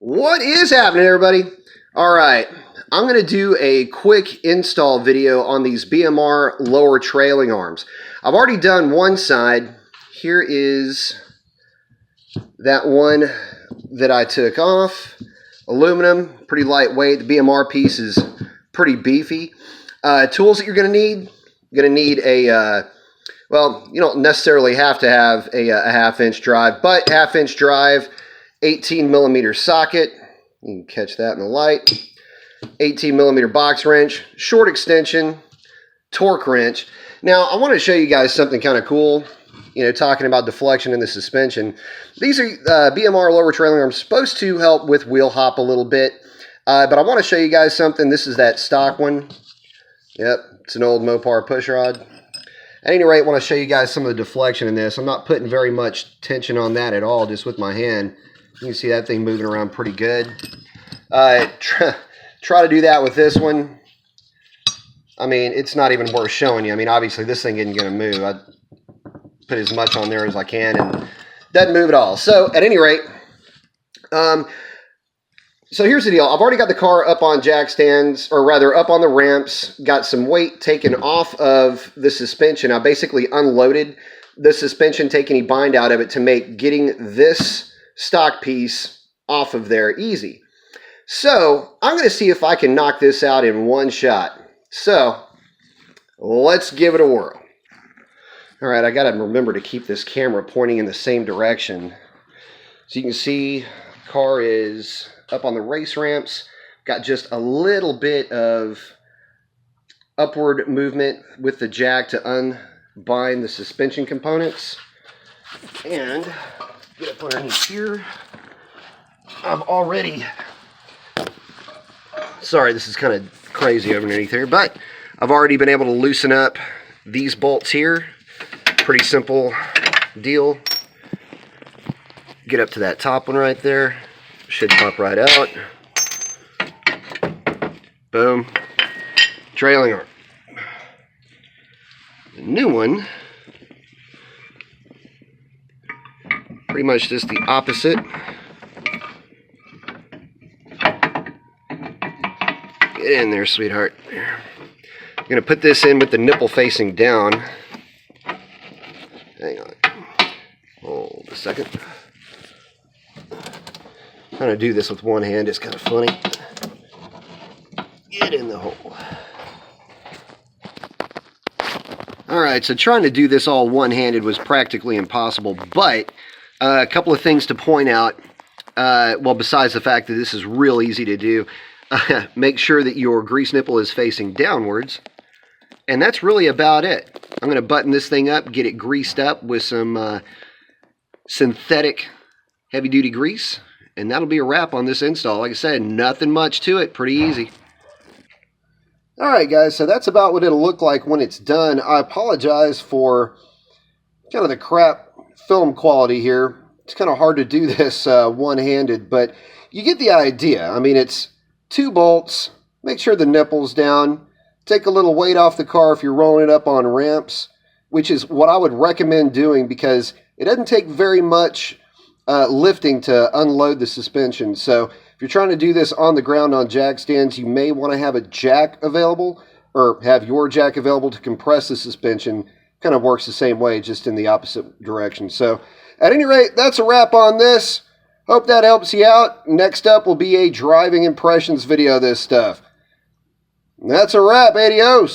What is happening, everybody? All right, I'm going to do a quick install video on these BMR lower trailing arms. I've already done one side. Here is that one that I took off. Aluminum, pretty lightweight. The BMR piece is pretty beefy. Tools that you're going to need. You're going to need a, well, you don't necessarily have to have a half-inch drive, but half-inch drive, 18mm socket, you can catch that in the light, 18mm box wrench, short extension, torque wrench. Now, I want to show you guys something kind of cool, talking about deflection in the suspension. These are BMR lower trailing arms, supposed to help with wheel hop a little bit, but I want to show you guys something. This is that stock one. Yep, it's an old Mopar push rod. At any rate, I want to show you guys some of the deflection in this. I'm not putting very much tension on that at all, just with my hand. You can see that thing moving around pretty good. Try to do that with this one. I mean, it's not even worth showing you. I mean, obviously, this thing isn't going to move. I put as much on there as I can, and it doesn't move at all. So, at any rate, so here's the deal. I've already got the car up on jack stands, or rather, up on the ramps. Got some weight taken off of the suspension. I basically unloaded the suspension, take any bind out of it to make getting this stock piece off of there easy. So I'm going to see if I can knock this out in one shot. So let's give it a whirl. All right, I got to remember to keep this camera pointing in the same direction. So you can see the car is up on the race ramps. Got just a little bit of upward movement with the jack to unbind the suspension components. And get up underneath here. I've already, sorry, this is kind of crazy underneath here, but I've already been able to loosen up these bolts here. Pretty simple deal. Get up to that top one right there. Should pop right out. Boom. Trailing arm. The new one, pretty much just the opposite. Get in there, sweetheart. I'm going to put this in with the nipple facing down. Hang on. Hold a second. Trying to do this with one hand is kind of funny. Get in the hole. Alright, so trying to do this all one-handed was practically impossible, but a couple of things to point out. Well, besides the fact that this is real easy to do, make sure that your grease nipple is facing downwards, and that's really about it. I'm going to button this thing up, get it greased up with some synthetic heavy-duty grease, and that'll be a wrap on this install. Like I said, nothing much to it, pretty easy. Alright guys, so that's about what it'll look like when it's done. I apologize for kind of the crap film quality here. It's kind of hard to do this one-handed, but you get the idea. I mean, it's 2 bolts. Make sure the nipple's down. Take a little weight off the car if you're rolling it up on ramps, which is what I would recommend doing because it doesn't take very much lifting to unload the suspension. So if you're trying to do this on the ground on jack stands, you may want to have a jack available, or have your jack available to compress the suspension. Kind of works the same way, just in the opposite direction. So at any rate, that's a wrap on this. Hope that helps you out. Next up will be a driving impressions video of this stuff. That's a wrap. Adios.